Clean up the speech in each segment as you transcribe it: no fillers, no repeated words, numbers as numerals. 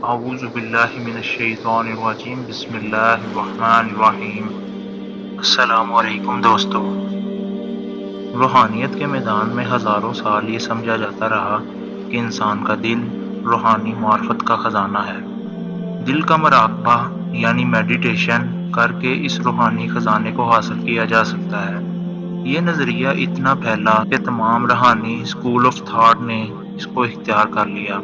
اعوذ باللہ من الشیطان الرجیم بسم اللہ الرحمن الرحیم۔ السلام علیکم دوستو۔ روحانیت کے میدان میں ہزاروں سال یہ سمجھا جاتا رہا کہ انسان کا دل روحانی معرفت کا خزانہ ہے۔ دل کا مراقبہ یعنی میڈیٹیشن کر کے اس روحانی خزانے کو حاصل کیا جا سکتا ہے۔ یہ نظریہ اتنا پھیلا کہ تمام روحانی اسکول آف تھاٹ نے اس کو اختیار کر لیا،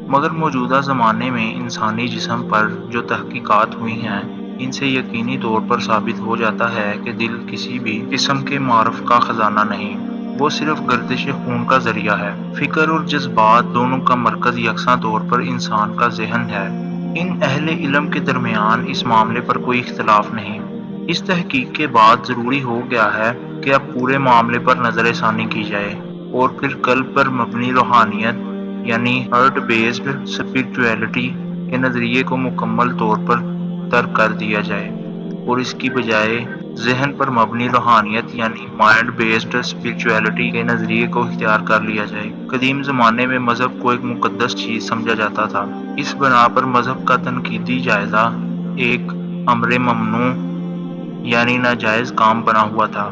مگر موجودہ زمانے میں انسانی جسم پر جو تحقیقات ہوئی ہیں ان سے یقینی طور پر ثابت ہو جاتا ہے کہ دل کسی بھی قسم کے معرف کا خزانہ نہیں، وہ صرف گردش خون کا ذریعہ ہے۔ فکر اور جذبات دونوں کا مرکز یکساں طور پر انسان کا ذہن ہے۔ ان اہل علم کے درمیان اس معاملے پر کوئی اختلاف نہیں۔ اس تحقیق کے بعد ضروری ہو گیا ہے کہ اب پورے معاملے پر نظر ثانی کی جائے اور پھر قلب پر مبنی روحانیت یعنی ہارٹ بیسڈ اسپرچویلٹی کے نظریے کو مکمل طور پر ترک کر دیا جائے اور اس کی بجائے ذہن پر مبنی روحانیت یعنی مائنڈ بیسڈ اسپرچویلٹی کے نظریے کو اختیار کر لیا جائے۔ قدیم زمانے میں مذہب کو ایک مقدس چیز سمجھا جاتا تھا۔ اس بنا پر مذہب کا تنقیدی جائزہ ایک امر ممنوع یعنی ناجائز کام بنا ہوا تھا،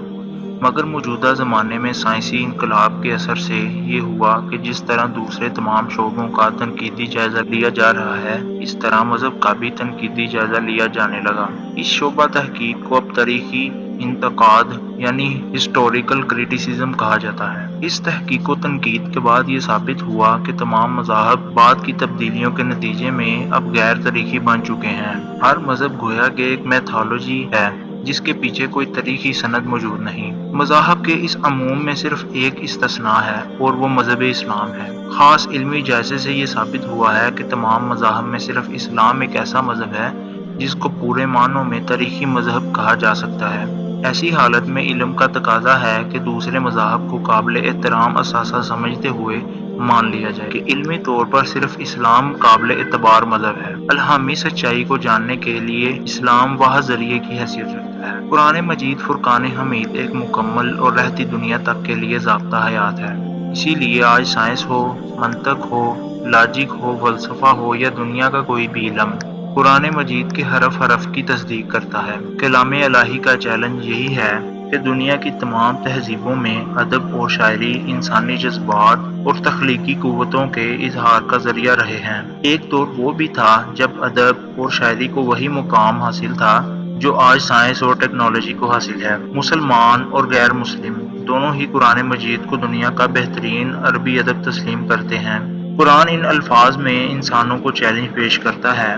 مگر موجودہ زمانے میں سائنسی انقلاب کے اثر سے یہ ہوا کہ جس طرح دوسرے تمام شعبوں کا تنقیدی جائزہ لیا جا رہا ہے اس طرح مذہب کا بھی تنقیدی جائزہ لیا جانے لگا۔ اس شعبہ تحقیق کو اب تاریخی انتقاد یعنی ہسٹوریکل کریٹیسزم کہا جاتا ہے۔ اس تحقیق و تنقید کے بعد یہ ثابت ہوا کہ تمام مذاہب بعد کی تبدیلیوں کے نتیجے میں اب غیر تاریخی بن چکے ہیں۔ ہر مذہب گویا کہ ایک میتھالوجی ہے جس کے پیچھے کوئی تاریخی سند موجود نہیں۔ مذاہب کے اس عموم میں صرف ایک استثناء ہے اور وہ مذہب اسلام ہے۔ خاص علمی جائزے سے یہ ثابت ہوا ہے کہ تمام مذاہب میں صرف اسلام ایک ایسا مذہب ہے جس کو پورے معنوں میں تاریخی مذہب کہا جا سکتا ہے۔ ایسی حالت میں علم کا تقاضا ہے کہ دوسرے مذاہب کو قابل احترام اثاثہ سمجھتے ہوئے مان لیا جائے کہ علمی طور پر صرف اسلام قابل اعتبار مذہب ہے۔ الہامی سچائی کو جاننے کے لیے اسلام واحد ذریعے کی حیثیت رکھتا ہے۔ قرآن مجید فرقان حمید ایک مکمل اور رہتی دنیا تک کے لیے ضابطہ حیات ہے۔ اسی لیے آج سائنس ہو، منطق ہو، لاجک ہو، فلسفہ ہو یا دنیا کا کوئی بھی علم قرآن مجید کے حرف حرف کی تصدیق کرتا ہے۔ کلام الہی کا چیلنج یہی ہے کہ دنیا کی تمام تہذیبوں میں ادب اور شاعری انسانی جذبات اور تخلیقی قوتوں کے اظہار کا ذریعہ رہے ہیں۔ ایک دور وہ بھی تھا جب ادب اور شاعری کو وہی مقام حاصل تھا جو آج سائنس اور ٹیکنالوجی کو حاصل ہے۔ مسلمان اور غیر مسلم دونوں ہی قرآن مجید کو دنیا کا بہترین عربی ادب تسلیم کرتے ہیں۔ قرآن ان الفاظ میں انسانوں کو چیلنج پیش کرتا ہے،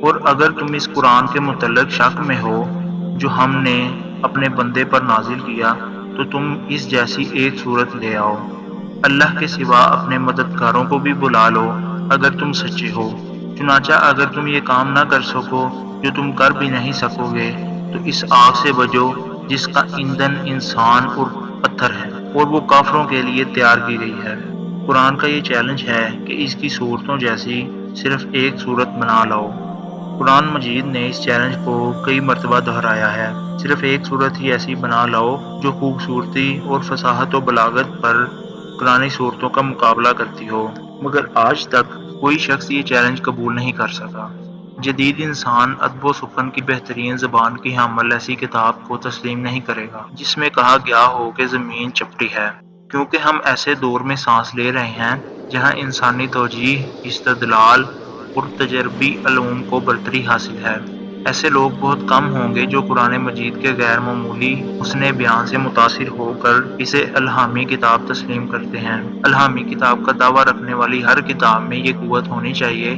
اور اگر تم اس قرآن کے متعلق شک میں ہو جو ہم نے اپنے بندے پر نازل کیا تو تم اس جیسی ایک صورت لے آؤ، اللہ کے سوا اپنے مددگاروں کو بھی بلا لو اگر تم سچے ہو۔ چنانچہ اگر تم یہ کام نہ کر سکو جو تم کر بھی نہیں سکو گے تو اس آگ سے بچو جس کا ایندھن انسان اور پتھر ہے اور وہ کافروں کے لیے تیار کی گئی ہے۔ قرآن کا یہ چیلنج ہے کہ اس کی صورتوں جیسی صرف ایک صورت بنا لاؤ۔ قرآن مجید نے اس چیلنج کو کئی مرتبہ دہرایا ہے، صرف ایک صورت ہی ایسی بنا لاؤ جو خوبصورتی اور فصاحت و بلاغت پر پرانی صورتوں کا مقابلہ کرتی ہو، مگر آج تک کوئی شخص یہ چیلنج قبول نہیں کر سکا۔ جدید انسان ادب و سخن کی بہترین زبان کی حامل ایسی کتاب کو تسلیم نہیں کرے گا جس میں کہا گیا ہو کہ زمین چپٹی ہے، کیونکہ ہم ایسے دور میں سانس لے رہے ہیں جہاں انسانی توجیہ، استدلال اور تجربی علوم کو برتری حاصل ہے۔ ایسے لوگ بہت کم ہوں گے جو قرآن مجید کے غیر معمولی حسن بیان سے متاثر ہو کر اسے الہامی کتاب تسلیم کرتے ہیں۔ الہامی کتاب کا دعویٰ رکھنے والی ہر کتاب میں یہ قوت ہونی چاہیے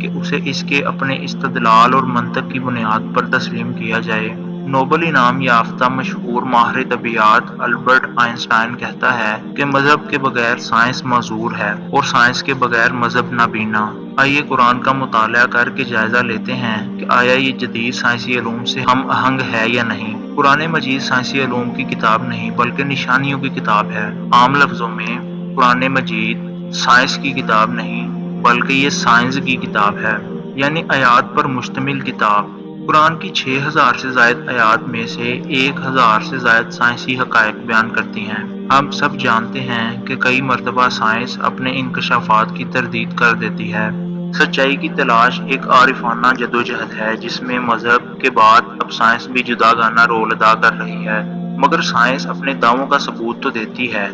کہ اسے اس کے اپنے استدلال اور منطق کی بنیاد پر تسلیم کیا جائے۔ نوبل انعام یافتہ مشہور ماہر طبیعیات البرٹ آئنسٹائن کہتا ہے کہ مذہب کے بغیر سائنس معذور ہے اور سائنس کے بغیر مذہب نابینا۔ آئیے قرآن کا مطالعہ کر کے جائزہ لیتے ہیں کہ آیا یہ جدید سائنسی علوم سے ہم آہنگ ہے یا نہیں۔ قرآن مجید سائنسی علوم کی کتاب نہیں بلکہ نشانیوں کی کتاب ہے۔ عام لفظوں میں قرآن مجید سائنس کی کتاب نہیں بلکہ یہ سائنس کی کتاب ہے، یعنی آیات پر مشتمل کتاب۔ قرآن کی 6000 سے زائد آیات میں سے 1000 سے زائد سائنسی حقائق بیان کرتی ہیں۔ ہم سب جانتے ہیں کہ کئی مرتبہ سائنس اپنے انکشافات کی تردید کر دیتی ہے، سچائی کی تلاش ایک عارفانہ جدوجہد ہے جس میں مذہب کے بعد اب سائنس بھی جداگانہ رول ادا کر رہی ہے، مگر سائنس اپنے دعووں کا ثبوت تو دیتی ہے،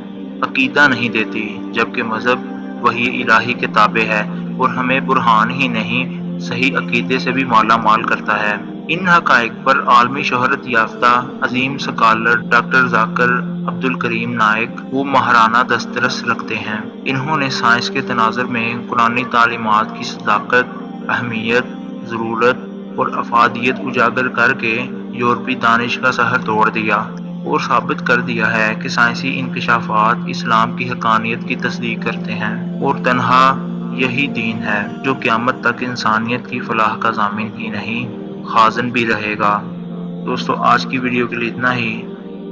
عقیدہ نہیں دیتی، جبکہ مذہب وہی الہی کتابیں ہے اور ہمیں برہان ہی نہیں صحیح عقیدے سے بھی مالا مال کرتا ہے۔ ان حقائق پر عالمی شہرت یافتہ عظیم سکالر ڈاکٹر ذاکر عبدالکریم نائک وہ ماہرانہ دسترس رکھتے ہیں۔ انہوں نے سائنس کے تناظر میں قرآنی تعلیمات کی صداقت، اہمیت، ضرورت اور افادیت اجاگر کر کے یورپی دانش کا سحر توڑ دیا اور ثابت کر دیا ہے کہ سائنسی انکشافات اسلام کی حقانیت کی تصدیق کرتے ہیں، اور تنہا یہی دین ہے جو قیامت تک انسانیت کی فلاح کا ضامن ہی نہیں خازن بھی رہے گا۔ دوستو، آج کی ویڈیو کے لیے اتنا ہی،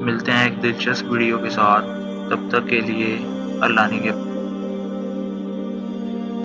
ملتے ہیں ایک دلچسپ ویڈیو کے ساتھ، تب تک کے لیے اللہ نگہبان۔